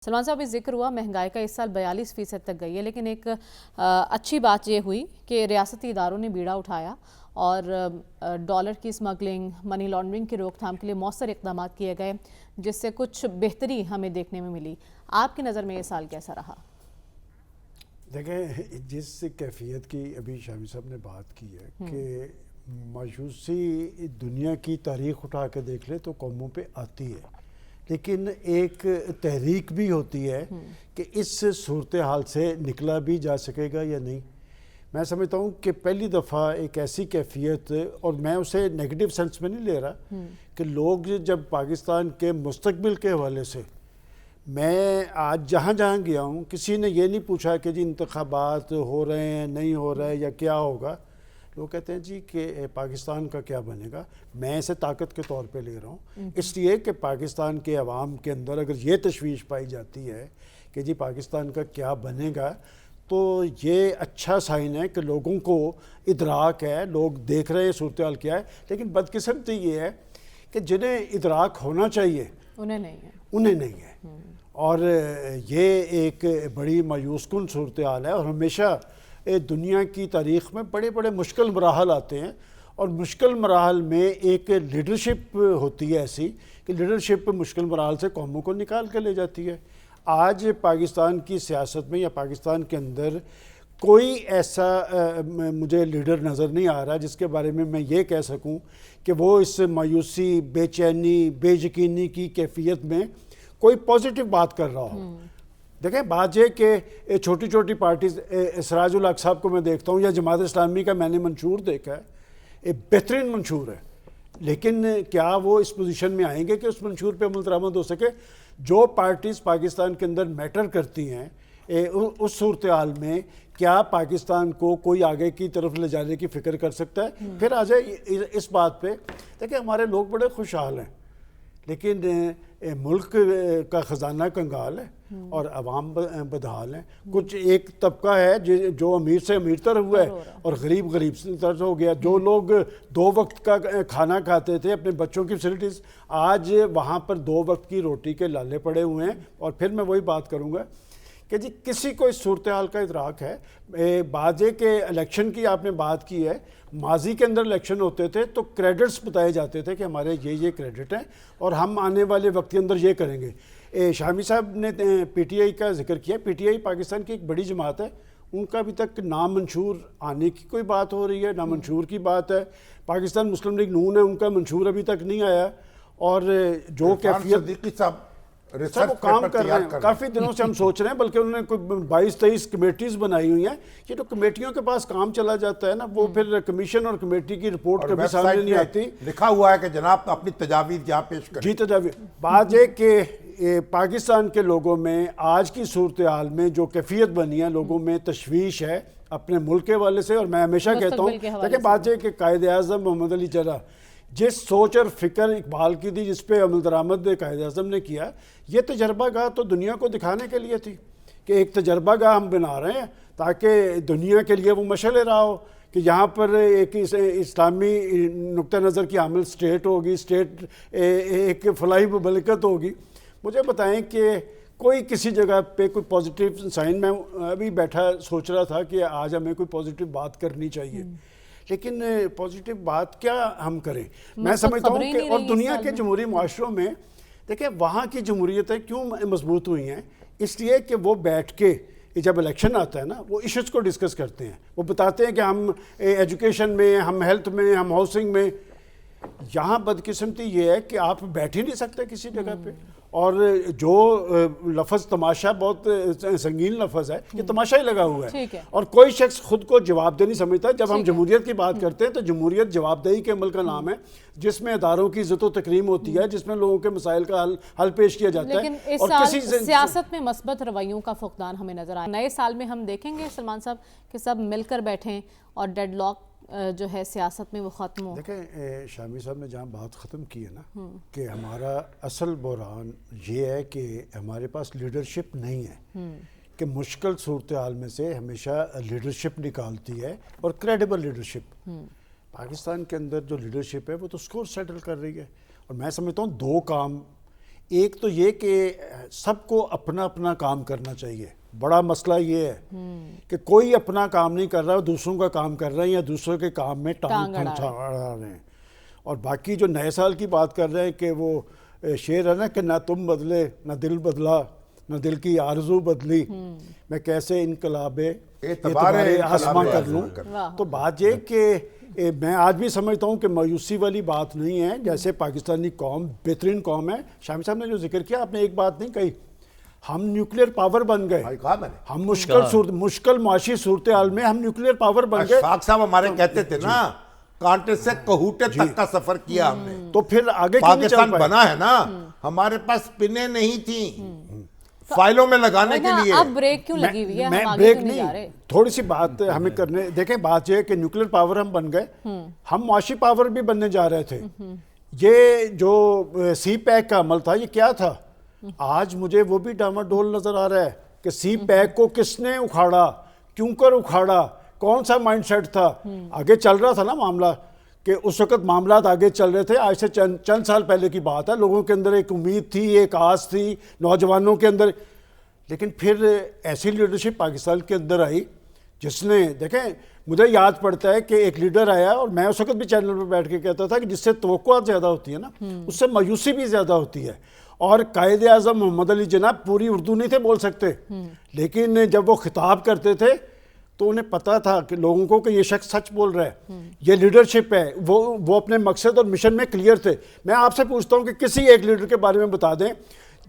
سلمان صاحب ذکر ہوا مہنگائی کا اس سال 42% تک گئی ہے، لیکن ایک اچھی بات یہ ہوئی کہ ریاستی اداروں نے بیڑا اٹھایا اور ڈالر کی اسمگلنگ، منی لانڈرنگ کی روک تھام کے لیے مؤثر اقدامات کیے گئے، جس سے کچھ بہتری ہمیں دیکھنے میں ملی۔ آپ کی نظر میں یہ سال کیسا رہا؟ دیکھیں، جس کیفیت کی ابھی شامی صاحب نے بات کی ہے کہ مایوسی دنیا کی تاریخ اٹھا کے دیکھ لے تو قوموں پہ آتی ہے، لیکن ایک تحریک بھی ہوتی ہے کہ اس صورتحال سے نکلا بھی جا سکے گا یا نہیں۔ میں سمجھتا ہوں کہ پہلی دفعہ ایک ایسی کیفیت، اور میں اسے نیگیٹو سینس میں نہیں لے رہا، کہ لوگ جب پاکستان کے مستقبل کے حوالے سے، میں آج جہاں جہاں گیا ہوں کسی نے یہ نہیں پوچھا کہ جی انتخابات ہو رہے ہیں نہیں ہو رہے یا کیا ہوگا۔ لوگ کہتے ہیں جی کہ پاکستان کا کیا بنے گا۔ میں اسے طاقت کے طور پہ لے رہا ہوں، اس لیے کہ پاکستان کے عوام کے اندر اگر یہ تشویش پائی جاتی ہے کہ جی پاکستان کا کیا بنے گا، تو یہ اچھا سائن ہے کہ لوگوں کو ادراک ہے، لوگ دیکھ رہے ہیں صورتحال کیا ہے۔ لیکن بدقسمتی یہ ہے کہ جنہیں ادراک ہونا چاہیے انہیں نہیں ہے، اور یہ ایک بڑی مایوس کن صورتحال ہے۔ اور ہمیشہ دنیا کی تاریخ میں بڑے بڑے مشکل مراحل آتے ہیں، اور مشکل مراحل میں ایک لیڈرشپ ہوتی ہے ایسی کہ لیڈرشپ مشکل مراحل سے قوموں کو نکال کے لے جاتی ہے۔ آج پاکستان کی سیاست میں یا پاکستان کے اندر کوئی ایسا مجھے لیڈر نظر نہیں آ رہا جس کے بارے میں یہ کہہ سکوں کہ وہ اس مایوسی، بے چینی، بے یقینی کی کیفیت میں کوئی پازیٹیو بات کر رہا ہو۔ دیکھیں، بات یہ کہ چھوٹی چھوٹی پارٹیز، سراج الحق صاحب کو میں دیکھتا ہوں، یا جماعت اسلامی کا میں نے منشور دیکھا ہے، بہترین منشور ہے، لیکن کیا وہ اس پوزیشن میں آئیں گے کہ اس منشور پہ عمل درآمد ہو سکے؟ جو پارٹیز پاکستان کے اندر میٹر کرتی ہیں اس صورتحال میں کیا پاکستان کو کوئی آگے کی طرف لے جانے کی فکر کر سکتا ہے؟ پھر آ جائے اس بات پہ، دیکھیں ہمارے لوگ بڑے خوشحال ہیں، لیکن ملک کا خزانہ کنگال ہے اور عوام بدحال ہیں۔ کچھ ایک طبقہ ہے جو امیر سے امیر تر ہوا ہے اور غریب غریب سے تر ہو گیا۔ جو لوگ 2 وقت کا کھانا کھاتے تھے، اپنے بچوں کی فیسلٹیز، آج وہاں پر 2 وقت کی روٹی کے لالے پڑے ہوئے ہیں۔ اور پھر میں وہی بات کروں گا کہ جی کسی کو اس صورتحال کا ادراک ہے۔ بات یہ کہ الیکشن کی آپ نے بات کی ہے، ماضی کے اندر الیکشن ہوتے تھے تو کریڈٹس بتائے جاتے تھے کہ ہمارے یہ کریڈٹ ہیں اور ہم آنے والے وقت کے اندر یہ کریں گے۔ شامی صاحب نے پی ٹی آئی کا ذکر کیا۔ پی ٹی آئی پاکستان کی ایک بڑی جماعت ہے، ان کا ابھی تک نامنشور آنے کی کوئی بات ہو رہی ہے، نامنشور کی بات ہے۔ پاکستان مسلم لیگ نون ہے، ان کا منشور ابھی تک نہیں آیا، اور جو کیفیت وہ کام کر رہے ہیں، کافی دنوں سے ہم سوچ رہے ہیں، بلکہ انہوں نے کوئی 22-23 کمیٹیز بنائی ہوئی ہیں۔ یہ جو کمیٹیوں کے پاس کام چلا جاتا ہے نا، وہ پھر کمیشن اور کمیٹی کی رپورٹ کبھی سامنے نہیں آتی۔ لکھا ہوا ہے کہ جناب اپنی تجاویز یہاں پیش کریں۔ جی تجاویز۔ بات یہ کہ پاکستان کے لوگوں میں آج کی صورتحال میں جو کیفیت بنی ہے، لوگوں میں تشویش ہے اپنے ملک کے حوالے سے، اور میں ہمیشہ کہتا ہوں، دیکھیں بات یہ کہ قائد اعظم محمد علی جناح جس سوچ اور فکر اقبال کی تھی، جس پہ عمل درآمد قائد اعظم نے کیا، یہ تجربہ گاہ تو دنیا کو دکھانے کے لیے تھی کہ ایک تجربہ گاہ ہم بنا رہے ہیں تاکہ دنیا کے لیے وہ مشعل راہ ہو کہ یہاں پر ایک اسلامی نقطہ نظر کی حامل اسٹیٹ ہوگی، اسٹیٹ ایک فلاحی مملکت ہوگی۔ مجھے بتائیں کہ کوئی کسی جگہ پہ کوئی پازیٹیو سائن، میں ابھی بیٹھا سوچ رہا تھا کہ آج ہمیں کوئی پازیٹیو بات کرنی چاہیے، لیکن پازیٹیو بات کیا ہم کریں؟ میں سمجھتا ہوں کہ اور دنیا کے جمہوری معاشروں میں دیکھیں وہاں کی جمہوریتیں کیوں مضبوط ہوئی ہیں، اس لیے کہ وہ بیٹھ کے جب الیکشن آتا ہے نا، وہ ایشوز کو ڈسکس کرتے ہیں، وہ بتاتے ہیں کہ ہم ایجوکیشن میں، ہم ہیلتھ میں، ہم ہاؤسنگ میں۔ یہاں بدقسمتی یہ ہے کہ آپ بیٹھ ہی نہیں سکتے کسی جگہ پہ، اور جو لفظ تماشا بہت سنگین لفظ ہے، یہ تماشا ہی لگا ہوا ہے، اور کوئی شخص خود کو جواب دہ نہیں سمجھتا۔ جب ہم جمہوریت کی بات کرتے ہیں تو جمہوریت جواب دہی کے عمل کا نام ہے، جس میں اداروں کی عزت و تکریم ہوتی ہے، جس میں لوگوں کے مسائل کا حل پیش کیا جاتا ہے۔ لیکن اس سال سیاست میں مثبت رویوں کا فقدان ہمیں نظر آیا۔ نئے سال میں ہم دیکھیں گے سلمان صاحب کہ سب مل کر بیٹھیں اور ڈیڈ لاک جو ہے سیاست میں وہ ختم ہو۔ دیکھیں شامی صاحب نے جہاں بات ختم کی ہے نا کہ ہمارا اصل بحران یہ ہے کہ ہمارے پاس لیڈرشپ نہیں ہے، کہ مشکل صورتحال میں سے ہمیشہ لیڈرشپ نکالتی ہے، اور کریڈیبل لیڈرشپ۔ پاکستان کے اندر جو لیڈرشپ ہے وہ تو سکور سیٹل کر رہی ہے، اور میں سمجھتا ہوں 2 کام ایک تو یہ کہ سب کو اپنا اپنا کام کرنا چاہیے. بڑا مسئلہ یہ ہے کہ کوئی اپنا کام نہیں کر رہا، دوسروں کا کام کر رہے ہیں یا دوسروں کے کام میں ٹانگ پھنسا رہے ہیں. اور باقی جو نئے سال کی بات کر رہے ہیں کہ وہ شعر ہے نا کہ نہ تم بدلے نہ دل بدلا نہ دل کی آرزو بدلی، میں کیسے انقلاب اعتبار آسماں کر لوں. تو بات یہ کہ میں آج بھی سمجھتا ہوں کہ مایوسی والی بات نہیں ہے. جیسے پاکستانی قوم بہترین قوم ہے. شامی صاحب نے جو ذکر کیا، آپ نے ایک بات نہیں کہی، ہم نیوکلیر پاور بن گئے. ہم مشکل معاشی صورتحال میں ہم نیوکلیر پاور بن گئے. اشفاق صاحب ہمارے کہتے تھے نا کانٹے سے کہوٹے تک کا سفر کیا ہم نے. تو پھر آگے پاکستان بنا ہے نا، ہمارے پاس پنیں نہیں تھیں فائلوں میں لگانے کے لیے. اب بریک کیوں لگی ہوئی ہے؟ میں بریک نہیں، تھوڑی سی بات ہمیں کرنے دیکھیں. بات یہ ہے کہ نیوکلیر پاور ہم بن گئے، ہم معاشی پاور بھی بننے جا رہے تھے. یہ جو سی پیک کا عمل تھا یہ کیا تھا؟ آج مجھے وہ بھی ڈاما ڈول نظر آ رہا ہے کہ سی پیک کو کس نے اکھاڑا، کیوں کر اکھاڑا، کون سا مائنڈ سیٹ تھا. آگے چل رہا تھا نا معاملہ کہ اس وقت معاملات آگے چل رہے تھے. آج سے چند سال پہلے کی بات ہے. لوگوں کے اندر ایک امید تھی، ایک آس تھی نوجوانوں کے اندر. لیکن پھر ایسی لیڈرشپ پاکستان کے اندر آئی جس نے، دیکھیں مجھے یاد پڑتا ہے کہ ایک لیڈر آیا اور میں اس وقت بھی چینل پہ بیٹھ کے کہتا تھا کہ جس سے توقعات زیادہ ہوتی ہے نا اس سے مایوسی بھی زیادہ ہوتی ہے. اور قائد اعظم محمد علی جناح پوری اردو نہیں تھے بول سکتے، لیکن جب وہ خطاب کرتے تھے تو انہیں پتا تھا کہ لوگوں کو کہ یہ شخص سچ بول رہا ہے، یہ لیڈرشپ ہے. وہ اپنے مقصد اور مشن میں کلیئر تھے. میں آپ سے پوچھتا ہوں کہ کسی ایک لیڈر کے بارے میں بتا دیں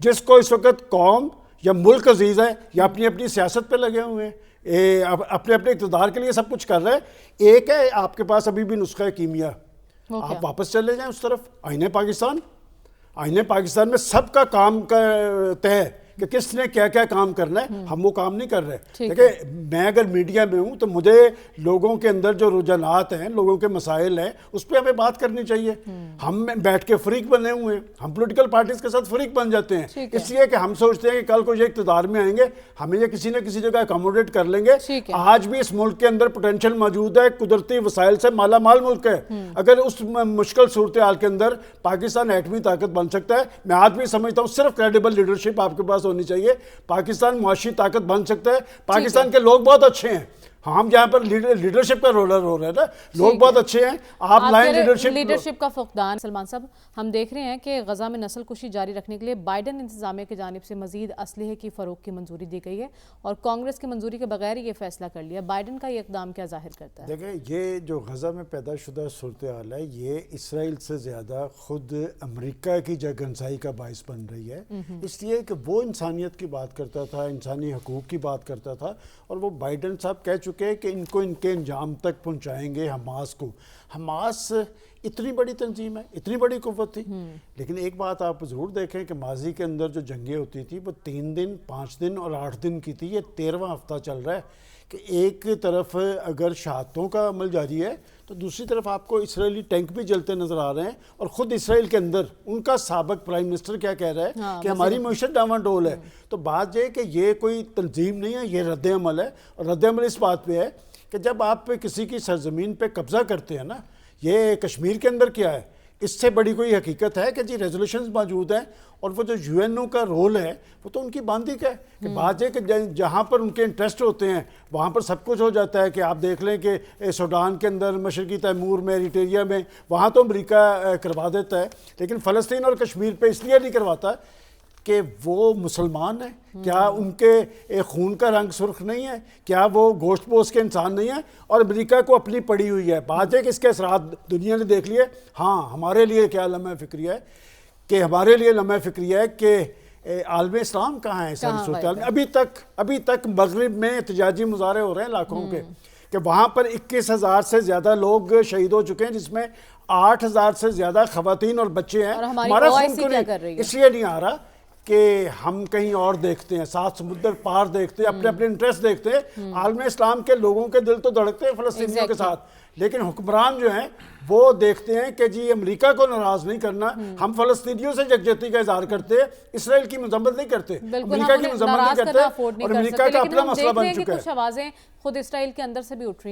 جس کو اس وقت قوم یا ملک عزیز ہے یا اپنی اپنی سیاست پہ لگے ہوئے ہیں، اپنے اپنے اقتدار کے لیے سب کچھ کر رہے ہیں. ایک ہے آپ کے پاس ابھی بھی نسخہ کیمیا، آپ واپس چلے جائیں اس طرف. آئین پاکستان میں سب کا کام کا طے ہے کہ کس نے کیا کیا کام کرنا ہے. ہم وہ کام نہیں کر رہے. دیکھیں میں اگر میڈیا میں ہوں تو مجھے لوگوں کے اندر جو رجحانات ہیں، لوگوں کے مسائل ہیں، اس پہ ہمیں بات کرنی چاہیے. ہم بیٹھ کے فریق بنے ہوئے ہیں، ہم پولیٹیکل پارٹیز کے ساتھ فریق بن جاتے ہیں اس لیے کہ ہم سوچتے ہیں کہ کل کو یہ اقتدار میں آئیں گے، ہمیں یہ کسی نہ کسی جگہ اکاموڈیٹ کر لیں گے. آج بھی اس ملک کے اندر پوٹینشل موجود ہے، قدرتی وسائل سے مالا مال ملک ہے. اگر اس مشکل صورتحال کے اندر پاکستان ایٹمی طاقت بن سکتا ہے. میں آج بھی سمجھتا ہوں صرف کریڈیبل لیڈرشپ آپ کے پاس ہونی چاہیے. پاکستان معاشی طاقت بن سکتا ہے. پاکستان کے لوگ بہت اچھے ہیں. ہم جہاں پر لیڈرشپ کا رولر ہو رہا ہے نا، لوگ بہت اچھے ہیں. آپ لائن لیڈرشپ کا فقدان. سلمان صاحب ہم دیکھ رہے ہیں کہ غزہ میں نسل کشی جاری رکھنے کے لیے بائیڈن انتظامیہ کی جانب سے مزید اسلحے کی فروخت کی منظوری دی گئی ہے اور کانگریس کی منظوری کے بغیر یہ فیصلہ کر لیا. بائیڈن کا یہ اقدام کیا ظاہر کرتا ہے؟ دیکھیں یہ جو غزہ میں پیدا شدہ صورتحال ہے یہ اسرائیل سے زیادہ خود امریکہ کی جگہنسائی کا باعث بن رہی ہے. اس لیے کہ وہ انسانیت کی بات کرتا تھا، انسانی حقوق کی بات کرتا تھا، اور وہ بائیڈن صاحب کہہ چکے ہیں کہ ان کو ان کے انجام تک پہنچائیں گے حماس کو. حماس اتنی بڑی تنظیم ہے، اتنی بڑی قوت تھی. لیکن ایک بات آپ ضرور دیکھیں کہ ماضی کے اندر جو جنگیں ہوتی تھی وہ 3 دن 5 دن اور 8 دن کی تھی. یہ 13واں ہفتہ چل رہا ہے کہ ایک طرف اگر شہادتوں کا عمل جاری ہے تو دوسری طرف آپ کو اسرائیلی ٹینک بھی جلتے نظر آ رہے ہیں. اور خود اسرائیل کے اندر ان کا سابق پرائم منسٹر کیا کہہ رہا ہے کہ ہماری معیشت ڈاواں ڈول ہے. تو بات یہ ہے کہ یہ کوئی تنظیم نہیں ہے، یہ رد عمل ہے. اور رد عمل اس بات پہ ہے کہ جب آپ کسی کی سرزمین پہ قبضہ کرتے ہیں نا، یہ کشمیر کے اندر کیا ہے، اس سے بڑی کوئی حقیقت ہے کہ جی ریزولوشنز موجود ہیں. اور وہ جو یو این او کا رول ہے وہ تو ان کی باندھی کا ہے کہ بات یہ کہ جہاں پر ان کے انٹرسٹ ہوتے ہیں وہاں پر سب کچھ ہو جاتا ہے. کہ آپ دیکھ لیں کہ سوڈان کے اندر، مشرقی تیمور میں، ایریٹریا میں، وہاں تو امریکہ کروا دیتا ہے، لیکن فلسطین اور کشمیر پہ اس لیے نہیں کرواتا کہ وہ مسلمان ہیں. کیا ان کے خون کا رنگ سرخ نہیں ہے؟ کیا وہ گوشت پوش کے انسان نہیں ہیں؟ اور امریکہ کو اپنی پڑی ہوئی ہے. بات ہے کہ اس کے اثرات دنیا نے دیکھ لیے. ہاں ہمارے لیے کیا لمحہ فکریہ ہے کہ ہمارے لیے لمحہ فکریہ ہے کہ عالم اسلام کہاں ہے ساری صورتحال میں. ابھی تک مغرب میں احتجاجی مظاہرے ہو رہے ہیں لاکھوں کے کہ وہاں پر 21,000 سے زیادہ لوگ شہید ہو چکے ہیں، جس میں 8,000 سے زیادہ خواتین اور بچے ہیں. ہمارا خون کیوں نہیں اس لیے نہیں آ رہا کہ ہم کہیں اور دیکھتے ہیں، 7 سمندر پار دیکھتے ہیں، اپنے اپنے انٹرسٹ دیکھتے ہیں. عالم اسلام کے لوگوں کے دل تو دھڑکتے ہیں فلسطینیوں کے ساتھ، لیکن حکمران جو ہیں وہ دیکھتے ہیں کہ جی امریکہ کو ناراض نہیں کرنا. ہم فلسطینیوں سے یکجہتی کا اظہار کرتے ہیں، اسرائیل کی مذمت نہیں کرتے، امریکہ کی مذمت نہیں کرتے، اور امریکہ کا اپنا مسئلہ بن چکا ہے. کچھ آوازیں خود اسرائیل کے اندر سے بھی اٹھ رہی ہیں.